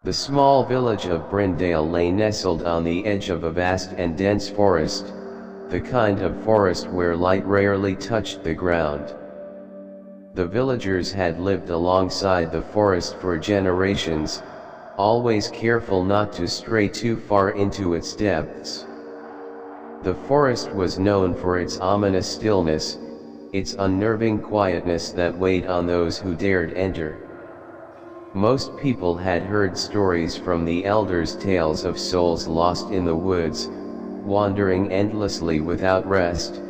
The small village of Brindale lay nestled on the edge of a vast and dense forest, the kind of forest where light rarely touched the ground. The villagers had lived alongside the forest for generations, always careful not to stray too far into its depths. The forest was known for its ominous stillness, its unnerving quietness that weighed on those who dared enter. Most people had heard stories from the elders, tales of souls lost in the woods, wandering endlessly without rest,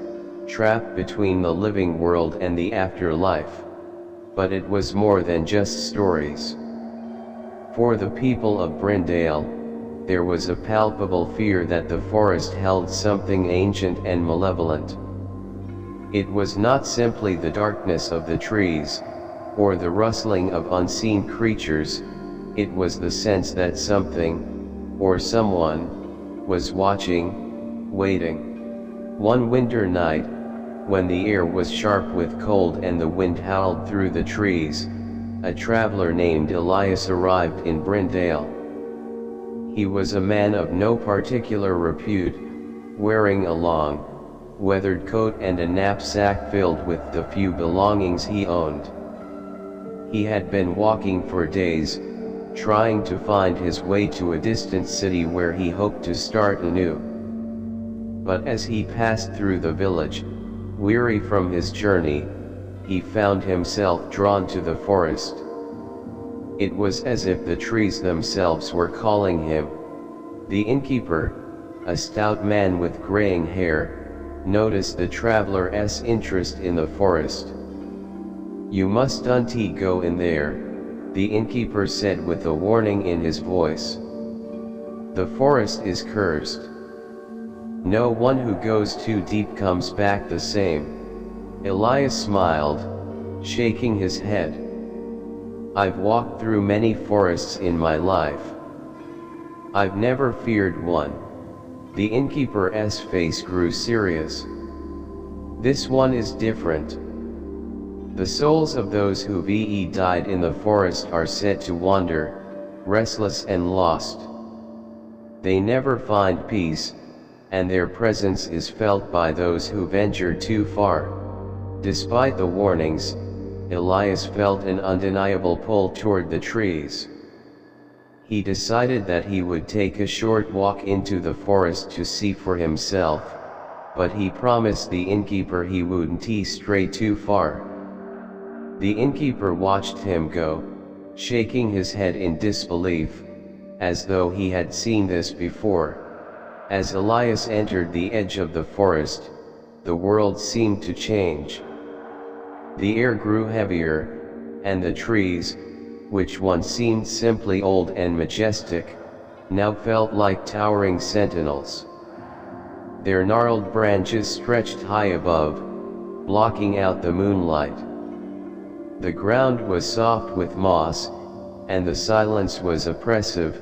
trapped between the living world and the afterlife. But it was more than just stories. For the people of Brindale, there was a palpable fear that the forest held something ancient and malevolent. It was not simply the darkness of the trees, or the rustling of unseen creatures, it was the sense that something, or someone, was watching, waiting. One winter night, when the air was sharp with cold and the wind howled through the trees, a traveler named Elias arrived in Brindale. He was a man of no particular repute, wearing a long, weathered coat and a knapsack filled with the few belongings he owned. He had been walking for days, trying to find his way to a distant city where he hoped to start anew. But as he passed through the village, weary from his journey, he found himself drawn to the forest. It was as if the trees themselves were calling him. The innkeeper, a stout man with graying hair, noticed the traveler's interest in the forest. "You mustn't go in there," the innkeeper said with a warning in his voice. "The forest is cursed. No one who goes too deep comes back the same." Elias smiled, shaking his head. "I've walked through many forests in my life. I've never feared one." The innkeeper's face grew serious. "This one is different. The souls of those who have died in the forest are said to wander, restless and lost. They never find peace, and their presence is felt by those who venture too far." Despite the warnings, Elias felt an undeniable pull toward the trees. He decided that he would take a short walk into the forest to see for himself, but he promised the innkeeper he wouldn't stray too far. The innkeeper watched him go, shaking his head in disbelief, as though he had seen this before. As Elias entered the edge of the forest, the world seemed to change. The air grew heavier, and the trees, which once seemed simply old and majestic, now felt like towering sentinels. Their gnarled branches stretched high above, blocking out the moonlight. The ground was soft with moss, and the silence was oppressive,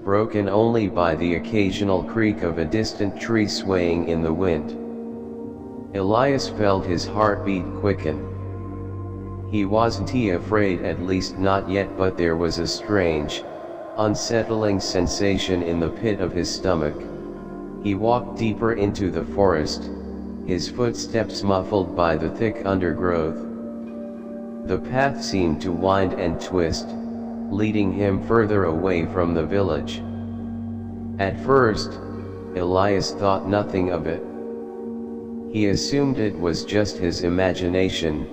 broken only by the occasional creak of a distant tree swaying in the wind. Elias felt his heartbeat quicken. He wasn't afraid, at least not yet, but there was a strange, unsettling sensation in the pit of his stomach. He walked deeper into the forest, his footsteps muffled by the thick undergrowth. The path seemed to wind and twist, leading him further away from the village. At first, Elias thought nothing of it. He assumed it was just his imagination,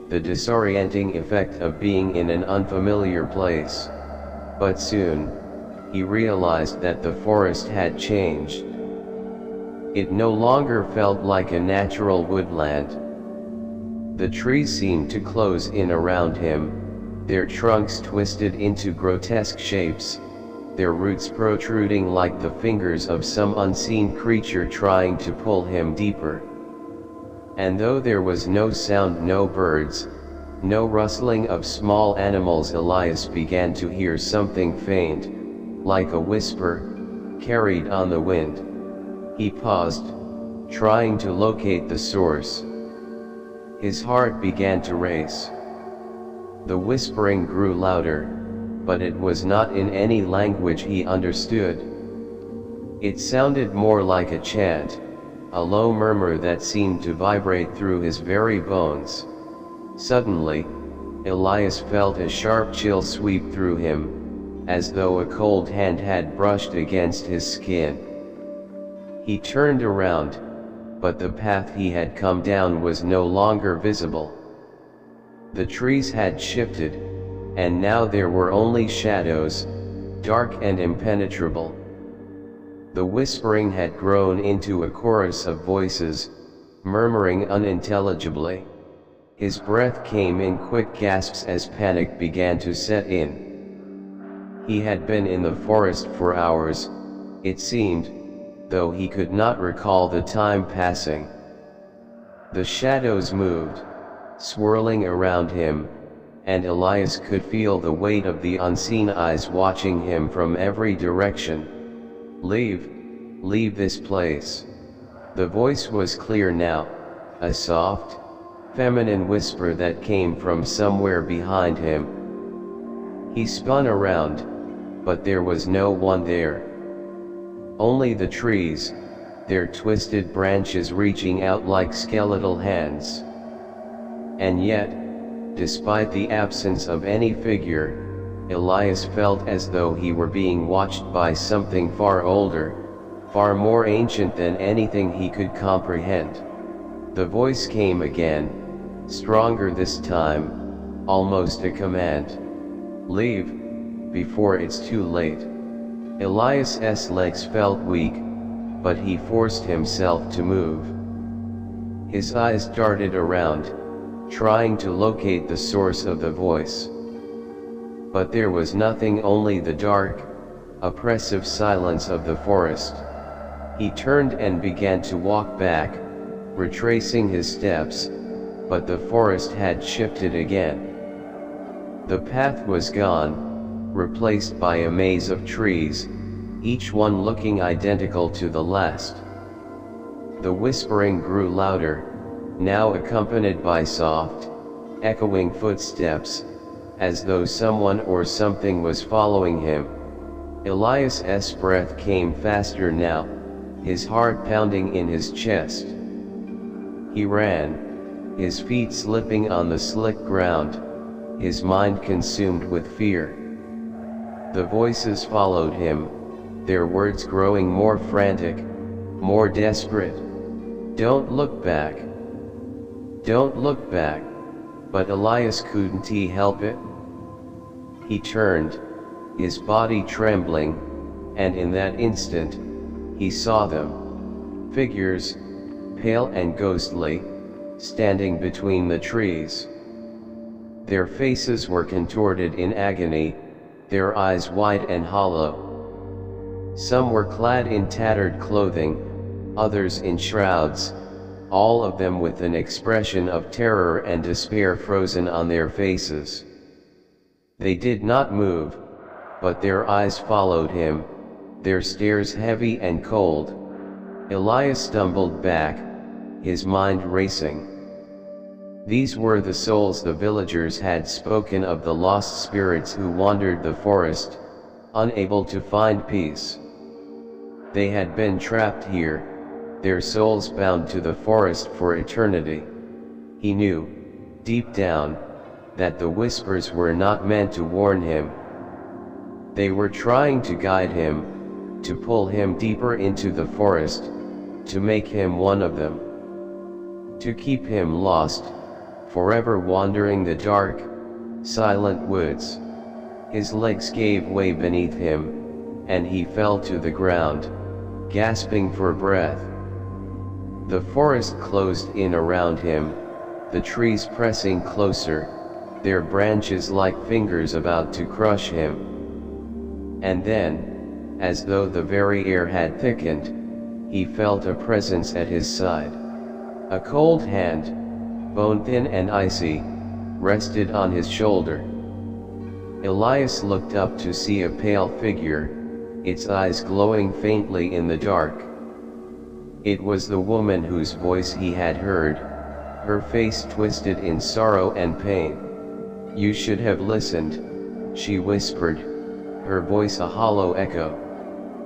the disorienting effect of being in an unfamiliar place. But soon, he realized that the forest had changed. It no longer felt like a natural woodland. The trees seemed to close in around him, their trunks twisted into grotesque shapes, their roots protruding like the fingers of some unseen creature trying to pull him deeper. And though there was no sound, no birds, no rustling of small animals, Elias began to hear something faint, like a whisper, carried on the wind. He paused, trying to locate the source. His heart began to race. The whispering grew louder, but it was not in any language he understood. It sounded more like a chant, a low murmur that seemed to vibrate through his very bones. Suddenly, Elias felt a sharp chill sweep through him, as though a cold hand had brushed against his skin. He turned around, but the path he had come down was no longer visible. The trees had shifted, and now there were only shadows, dark and impenetrable. The whispering had grown into a chorus of voices, murmuring unintelligibly. His breath came in quick gasps as panic began to set in. He had been in the forest for hours, it seemed, though he could not recall the time passing. The shadows moved, swirling around him, and Elias could feel the weight of the unseen eyes watching him from every direction. Leave this place." The voice was clear now, a soft, feminine whisper that came from somewhere behind him. He spun around, but there was no one there. Only the trees, their twisted branches reaching out like skeletal hands. And yet, despite the absence of any figure, Elias felt as though he were being watched by something far older, far more ancient than anything he could comprehend. The voice came again, stronger this time, almost a command. "Leave, before it's too late." Elias's legs felt weak, but he forced himself to move. His eyes darted around, trying to locate the source of the voice. But there was nothing, only the dark, oppressive silence of the forest. He turned and began to walk back, retracing his steps, but the forest had shifted again. The path was gone, replaced by a maze of trees, each one looking identical to the last. The whispering grew louder, now accompanied by soft, echoing footsteps, as though someone or something was following him. Elias's breath came faster now, his heart pounding in his chest. He ran, his feet slipping on the slick ground, his mind consumed with fear. The voices followed him, their words growing more frantic, more desperate. "Don't look back. Don't look back." But Elias couldn't he help it? He turned, his body trembling, and in that instant, he saw them. Figures, pale and ghostly, standing between the trees. Their faces were contorted in agony, their eyes wide and hollow. Some were clad in tattered clothing, others in shrouds, all of them with an expression of terror and despair frozen on their faces. They did not move, but their eyes followed him, their stares heavy and cold. Elias stumbled back, his mind racing. These were the souls the villagers had spoken of, the lost spirits who wandered the forest, unable to find peace. They had been trapped here, their souls bound to the forest for eternity. He knew, deep down, that the whispers were not meant to warn him. They were trying to guide him, to pull him deeper into the forest, to make him one of them. To keep him lost, forever wandering the dark, silent woods. His legs gave way beneath him, and he fell to the ground, gasping for breath. The forest closed in around him, the trees pressing closer, their branches like fingers about to crush him. And then, as though the very air had thickened, he felt a presence at his side. A cold hand, bone-thin and icy, rested on his shoulder. Elias looked up to see a pale figure, its eyes glowing faintly in the dark. It was the woman whose voice he had heard, her face twisted in sorrow and pain. "You should have listened," she whispered, her voice a hollow echo.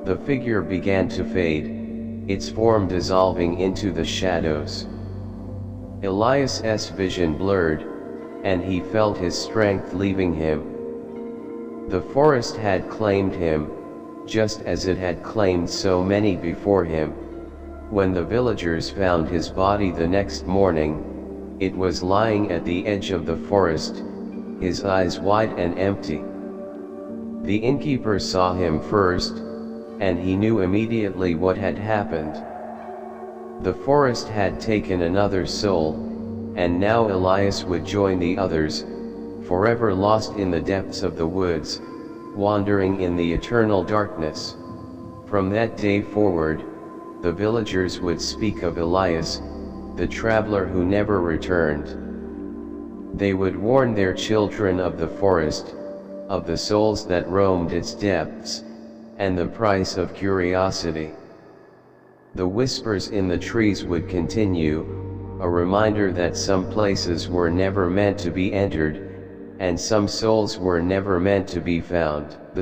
The figure began to fade, its form dissolving into the shadows. Elias's vision blurred, and he felt his strength leaving him. The forest had claimed him, just as it had claimed so many before him. When the villagers found his body the next morning, it was lying at the edge of the forest, his eyes wide and empty. The innkeeper saw him first, and he knew immediately what had happened. The forest had taken another soul, and now Elias would join the others, forever lost in the depths of the woods, wandering in the eternal darkness. From that day forward, the villagers would speak of Elias, the traveler who never returned. They would warn their children of the forest, of the souls that roamed its depths, and the price of curiosity. The whispers in the trees would continue, a reminder that some places were never meant to be entered, and some souls were never meant to be found. The